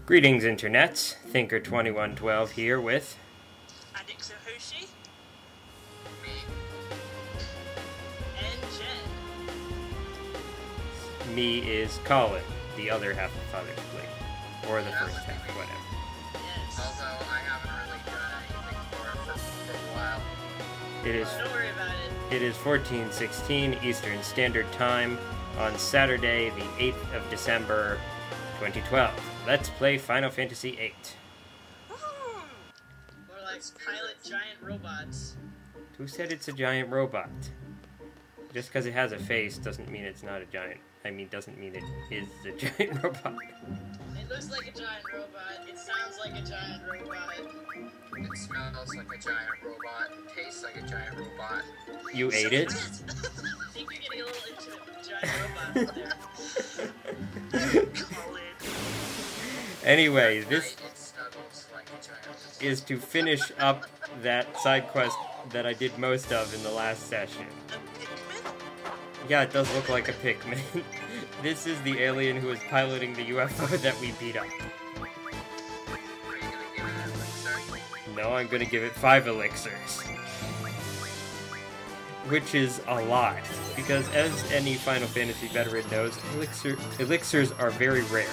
Greetings, internets. Thinker2112 here with AnniexoHoshi. Me. And Jen. me is Colin, the other half of Father's Plate. Or the Yeah, first that would half, be me. whatever. Yes. Although I haven't really done anything for a while. It is Don't worry about it. It is 14:16 Eastern Standard Time on Saturday, the 8th of December, 2012. Let's play Final Fantasy VIII. Woohoo! We're like pilot giant robots. Who said it's a giant robot? Just because it has a face doesn't mean it's not a giant. Doesn't mean it is a giant robot. It looks like a giant robot. It sounds like a giant robot. It smells like a giant robot. It tastes like a giant robot. You ate it? I think you're getting a little into it with the giant robots there. Colin. Anyway, Right, this it snuggles like a giant robot. is to finish up that side quest that I did most of in the last session. A Pikmin? Yeah, it does look like a Pikmin. This is the alien who is piloting the UFO that we beat up. Are you gonna give it an elixir? No, I'm gonna give it 5 elixirs. Which is a lot, because as any Final Fantasy veteran knows, elixirs are very rare.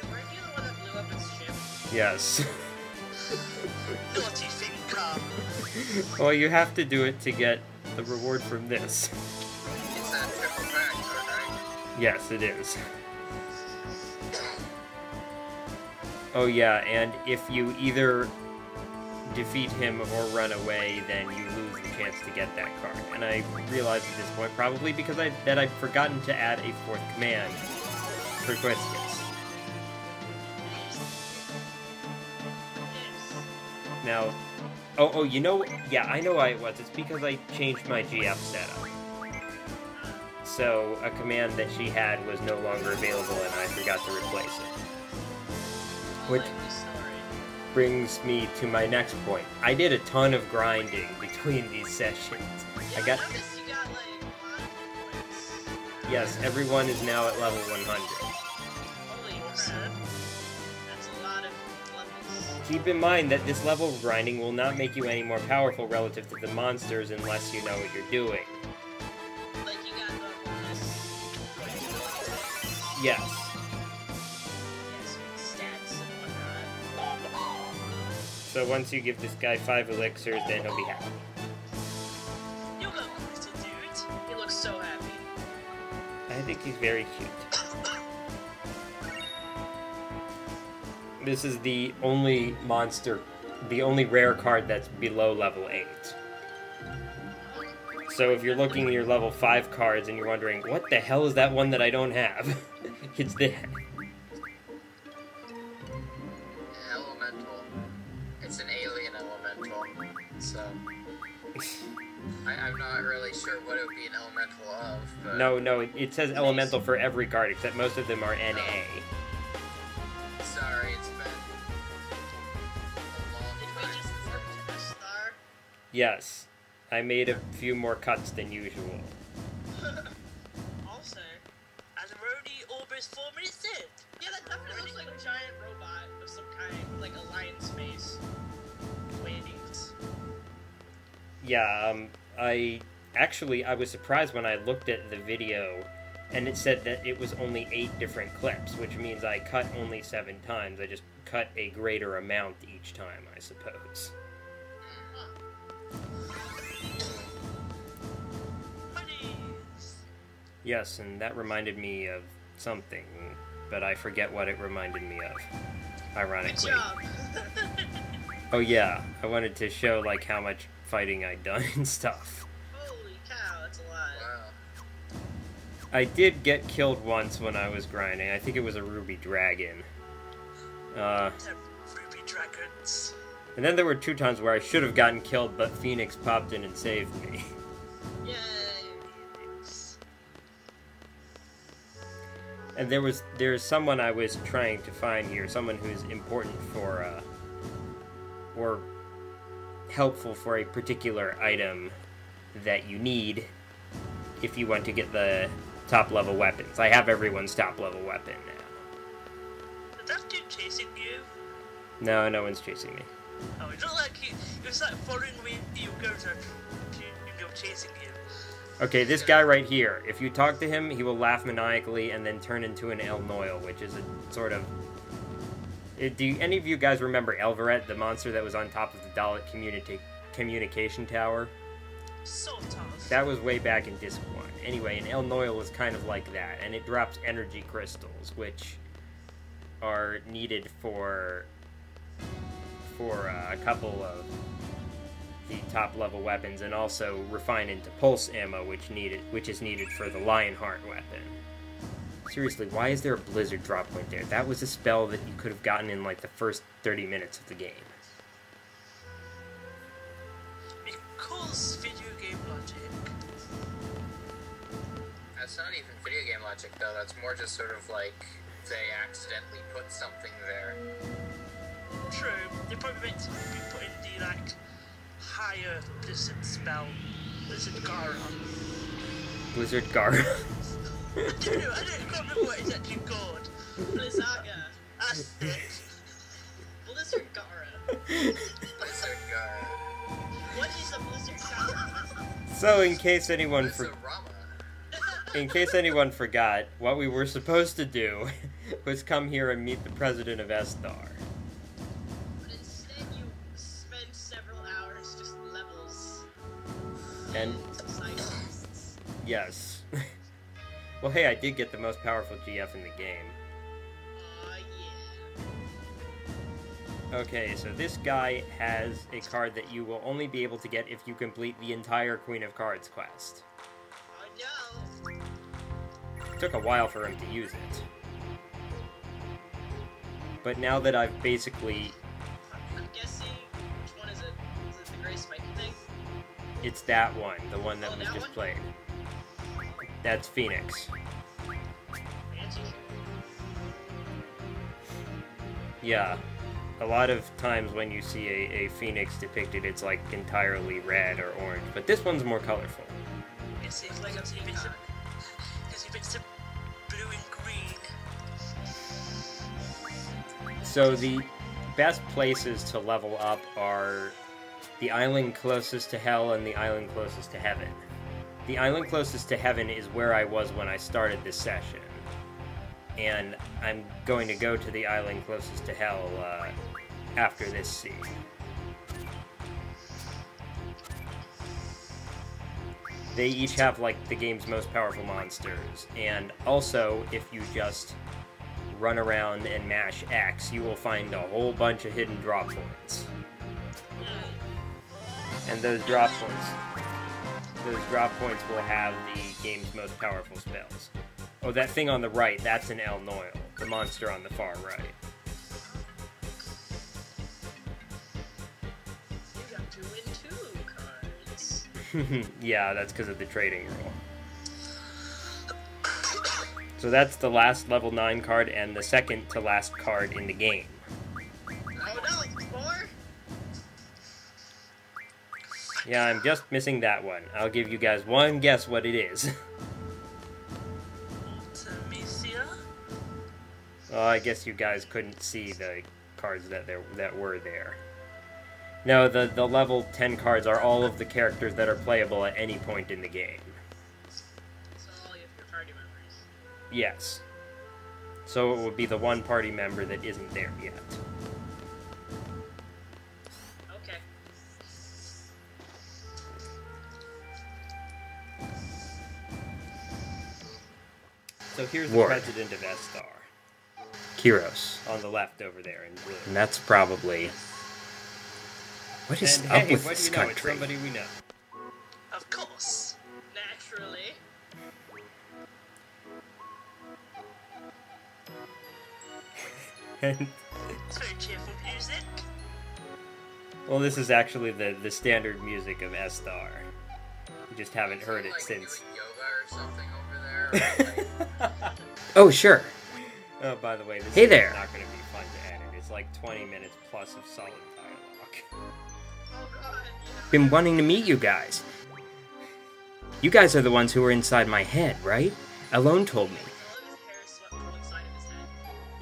Wait, weren't you the one that blew up its ship? Yes. Naughty thinker! Well, you have to do it to get the reward from this. It's a triple back, right? Yes, it is. Oh yeah, and if you either defeat him or run away, then you lose the chance to get that card. And I realized at this point, probably because I'd forgotten to add a 4th command for Quistis. Now, oh, you know, yeah, I know why it was. It's because I changed my GF setup. So a command that she had was no longer available, and I forgot to replace it. Which brings me to my next point. I did a ton of grinding between these sessions. Yeah, I got, I noticed you got like 5 points. yes, everyone is now at level 100. Holy crap. That's a lot of levels. Keep in mind that this level grinding will not make you any more powerful relative to the monsters unless you know what you're doing. Like you got the bonus. Yes. Yes, stats and whatnot. So once you give this guy 5 elixirs, then he'll be happy. You go, Mr. Dude. He looks so happy. I think he's very cute. This is the only rare card that's below level 8. So if you're looking at your level 5 cards and you're wondering, what the hell is that one that I don't have? It's the... Elemental. It's an alien elemental. So I'm not really sure what it would be an elemental of, but No, it says elemental for every card, except most of them are NA. sorry, it's been a long Did we time just since warp to Esthar? Yes, I made a few more cuts than usual. Also, as Rody Orbis 4 minutes in. Yeah, that definitely looks like a giant robot of some kind, like a lion space. Wings. Yeah, I was surprised when I looked at the video and it said that it was only 8 different clips, which means I cut only 7 times. I just cut a greater amount each time, I suppose. Monies! Yes, and that reminded me of something, but I forget what it reminded me of, Good ironically. job! Oh yeah, I wanted to show, like, how much fighting I'd done and stuff. Holy cow, that's a lot. wow. I did get killed once when I was grinding. I think it was a ruby dragon. Ruby dragons. And then there were 2 times where I should have gotten killed, but Phoenix popped in and saved me. Yay! And there's someone I was trying to find here, someone who's important for, or helpful for a particular item that you need if you want to get the top-level weapons. I have everyone's top-level weapon now. Is that dude chasing you? No, no one's chasing me. Oh, it's not like he was like following me. You go to chasing you. Okay, this guy right here. If you talk to him, he will laugh maniacally and then turn into an El Noil, which is a sort of... Do any of you guys remember Elveret, the monster that was on top of the Dalek communication tower? Sort of. That was way back in Disc 1. Anyway, an El Noil is kind of like that, and it drops energy crystals, which are needed for a couple of the top-level weapons, and also refine into pulse ammo, which is needed for the Lionheart weapon. Seriously, why is there a blizzard drop point there? That was a spell that you could have gotten in, like, the first 30 minutes of the game. Because video game logic. That's not even video game logic, though. That's more just sort of like they accidentally put something there. True. They probably meant to be putting the, like, higher blizzard spell. Blizzard Gara. Blizzard Gara. I can't remember what it's actually called. Blizzaga. That's it. Blizzard Gara. Blizzard Gara. What is a Blizzard Gara? So, in case anyone forgot, what we were supposed to do was come here and meet the President of Esthar. But instead you spend several hours just levels. And... yes. Well, hey, I did get the most powerful GF in the game. Yeah. Okay, so this guy has a card that you will only be able to get if you complete the entire Queen of Cards quest. Oh no! It took a while for him to use it. But now that I've basically... I'm guessing, which one is it? Is it the Grey Spike thing? It's that one, the one that was just played. That's Phoenix. Fancy. Yeah. A lot of times when you see a Phoenix depicted, it's like entirely red or orange, but this one's more colorful. It seems like there's even some blue and green. So the best places to level up are the island closest to Hell and the island closest to Heaven. The island closest to Heaven is where I was when I started this session. And I'm going to go to the island closest to Hell after this scene. They each have, like, the game's most powerful monsters. And also, if you just run around and mash X, you will find a whole bunch of hidden drop points. And those drop points will have the game's most powerful spells. Oh, that thing on the right, that's an El Noil, the monster on the far right. You got 2 and 2 cards. Yeah, that's because of the trading rule. So that's the last level 9 card and the second to last card in the game. Oh no, it's 4? Yeah, I'm just missing that one. I'll give you guys one guess what it is. Artemisia? Oh, I guess you guys couldn't see the cards that were there. No, the level 10 cards are all of the characters that are playable at any point in the game. So all of your party members. Yes. So it would be the one party member that isn't there yet. Okay. So here's the Ward. President of Esthar. Kyros. On the left over there in blue. And that's probably... What is and up hey, with what this do country? you know? It's somebody we know. Of course. Naturally. And, It's very cheerful music. well, this is actually the standard music of Esthar. You just haven't heard it like since. doing yoga or something over there. Or like, Oh, sure. Oh, by the way, this Hey is there. not going to be fun to edit. It's like 20 minutes plus of solid dialogue. Oh god. Been wanting to meet you guys. You guys are the ones who were inside my head, right? Alone told me. All of his hair swept to one side of his head.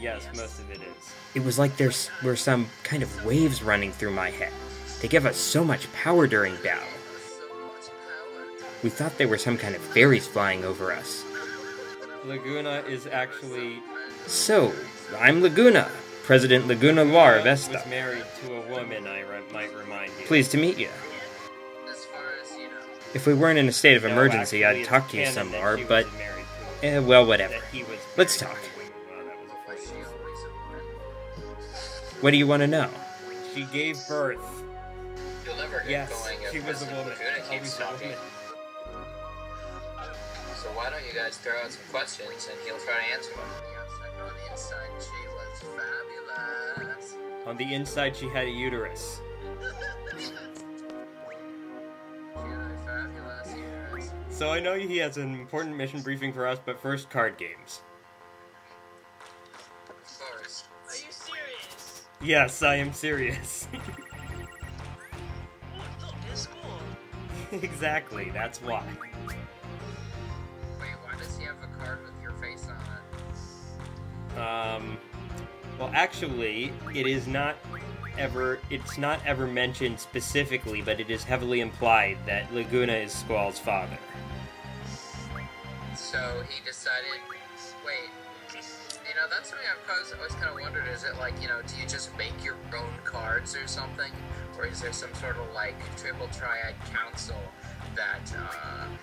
Yes, most of it is. It was like there were some kind of waves running through my head. They give us so much power during battle. We thought they were some kind of fairies flying over us. Laguna is actually... So, I'm Laguna, President Laguna Lar of was Esthar. married to a woman, I might remind you. Pleased to meet you. As far as you know. If we weren't in a state of No, emergency, actually, I'd talk to you it's some canon more, that she but... was married to a woman. well, whatever. That he was Let's married talk. to a woman. Well, that was a Was she phrase. always a woman? What do you want to know? She gave birth. You'll never get Yes, going if she was a President woman. Laguna Always keeps a talking. woman. So why don't you guys throw out some questions and he'll try to answer them. Yes, on the inside she was fabulous. On the inside, she had a uterus. She had a fabulous uterus. So I know he has an important mission briefing for us, but first, card games. Of course. Are you serious? Yes, I am serious. Oh, no, it's school. Exactly, that's why. Wait, why does he have a card with your face on it? Well, actually, it's not ever mentioned specifically, but it is heavily implied that Laguna is Squall's father. So he decided, wait, you know, that's something I've always kind of wondered, is it like, you know, do you just make your own cards or something? Or is there some sort of like triple triad council that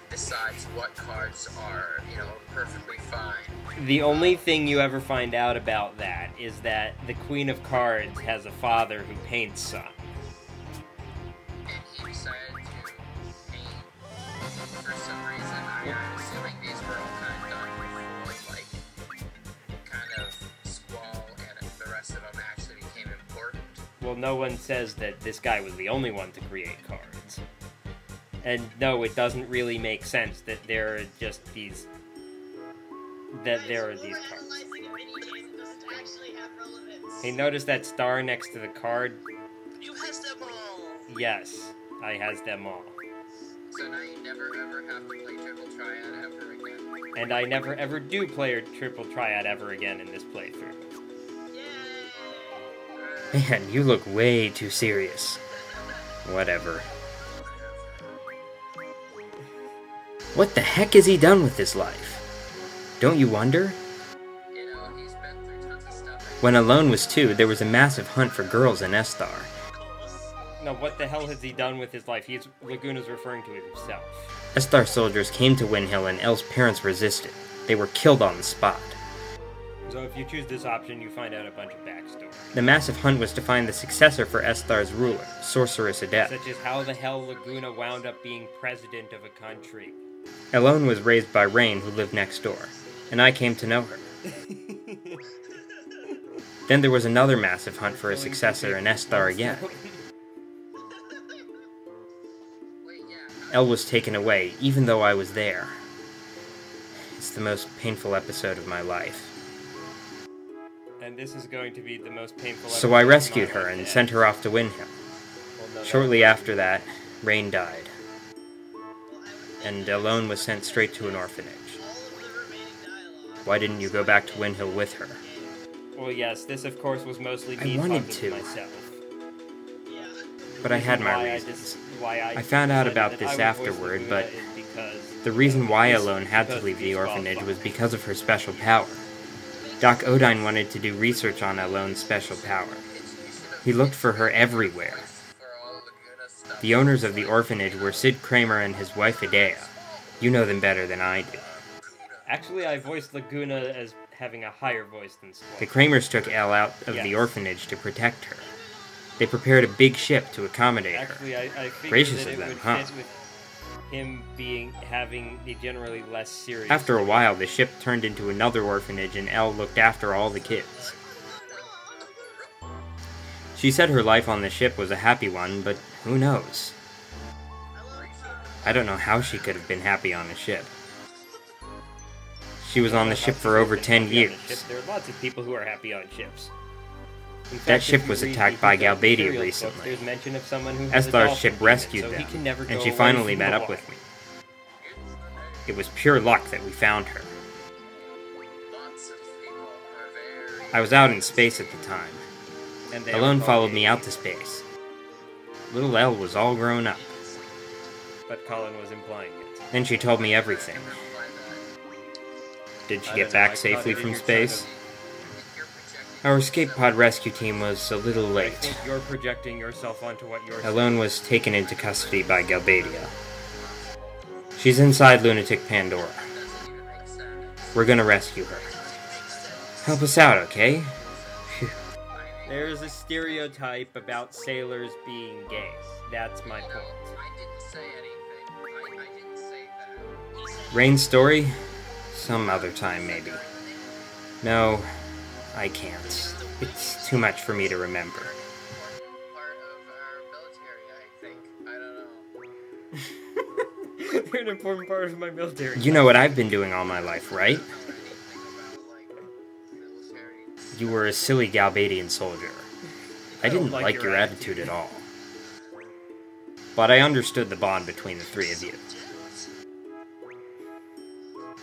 decides what cards are, you know, perfectly fine? The only thing you ever find out about that is that the Queen of Cards has a father who paints some. And he decided to paint for some reason. I'm assuming these were all kind of done before, like, kind of Squall and the rest of them actually became important. Well, no one says that this guy was the only one to create cards. And no, it doesn't really make sense that there are just these... that there are these cards. Overanalyzing a minigame doesn't actually have relevance. Hey, notice that star next to the card? You has them all. Yes, I has them all. So now you never ever have to play triple triad ever again. And I never ever do play a triple triad ever again in this playthrough. Yay! Man, you look way too serious. Whatever. What the heck has he done with his life? Don't you wonder? You know, he's been through tons of stuff. When Alone was 2, there was a massive hunt for girls in Esthar. Of course. No, what the hell has he done with his life? Laguna's referring to himself. Esthar soldiers came to Windhill and Elle's parents resisted. They were killed on the spot. So if you choose this option, you find out a bunch of backstory. The massive hunt was to find the successor for Esthar's ruler, Sorceress Adept. Such as how the hell Laguna wound up being president of a country. Alone was raised by Rain, who lived next door, and I came to know her. Then there was another massive hunt for a successor in Esthar again. Wait, yeah. Elle was taken away, even though I was there. It's the most painful episode of my life. And this is going to be the most painful So I episode of rescued my her life and yet. sent her off to Windhill. Well, no, Shortly after that, Rain died, Well, I would and Alone was sent straight to an orphanage. all of the remaining dialogue. Why didn't you go back to Windhill with her? Well, yes, this of course was mostly I me wanted talking to. myself. Yeah. But I had my Why reasons. I I found out decided about that this I would voice afterward, Laguna but is because The reason why it's Alone had to supposed leave be the Squall's orphanage fault. was because of her special power. Doc Odine wanted to do research on Alone's special power. He looked for her everywhere. For all Laguna stuff. The owners of the orphanage were Sid Kramer and his wife Idea. You know them better than I do. Actually, I voiced Laguna as having a higher voice than Squall. The Kramers took Elle out of the Yes. orphanage to protect her. They prepared a big ship to accommodate her. Actually, I figured Gracious that of it them, would huh? fit with him having a generally less serious. After a while, the ship turned into another orphanage and Elle looked after all the kids. She said her life on the ship was a happy one, but who knows? I don't know how she could have been happy on a ship. She was on the ship for over 10 years. There are lots of people who are happy on ships. In That fact, ship if you was read attacked the by Ehrgeiz Galbadia serial recently. books, there's mention of someone who has a Esthar's dolphin ship demon, rescued so them, he can never and go she away finally from met the up water. with me. It was pure luck that we found her. I was out in space at the time. And they Alone were followed called me out to space. Little Elle was all grown up. But Colin was implying it. Then she told me everything. Did she get back safely from space? Our escape pod rescue team was a little I late. think you're projecting yourself onto what you're Alone was taken into custody by Galbadia. She's inside Lunatic Pandora. We're gonna rescue her. Help us out, okay? There's a stereotype about sailors being gay. That's my point. I didn't say anything. I didn't say that. Rain's story? Some other time, maybe. No, I can't. It's too much for me to remember. Part of our military, I think. I don't know. You're an important part of my military. You know what I've been doing all my life, right? I don't know anything about, like, military. You were a silly Galbadian soldier. I didn't like your attitude at all. But I understood the bond between the three of you.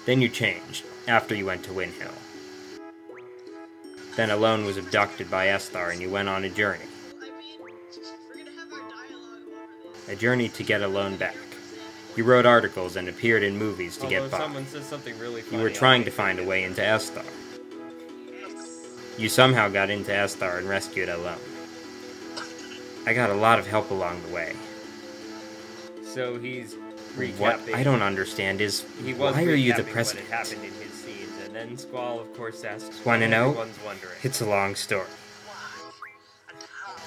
Then you changed, after you went to Windhill. Then Alone was abducted by Esthar and you went on a journey. I mean, we're gonna have our dialogue over this. A journey to get Alone back. You wrote articles and appeared in movies to Although get by. someone says something really funny, You were trying to find a way into Esthar. You somehow got into Esthar and rescued Alone. I got a lot of help along the way. So he's recapping. What I don't understand is, He was why are you the recapping president? What had happened in his scenes, and then Squall, of course, asks. Wanna what know? Everyone's wondering. It's a long story.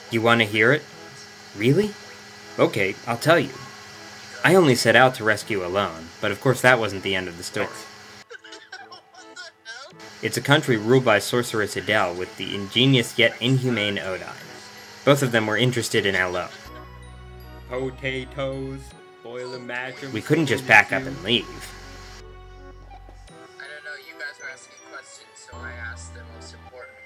You want to hear it? Really? Okay, I'll tell you. I only set out to rescue Alone, but of course that wasn't the end of the story. It's a country ruled by sorceress Adele with the ingenious yet inhumane Odine. Both of them were interested in Alone. Potatoes, boil a match. We couldn't just pack up and leave. I don't know, you guys are asking questions, so I asked the most important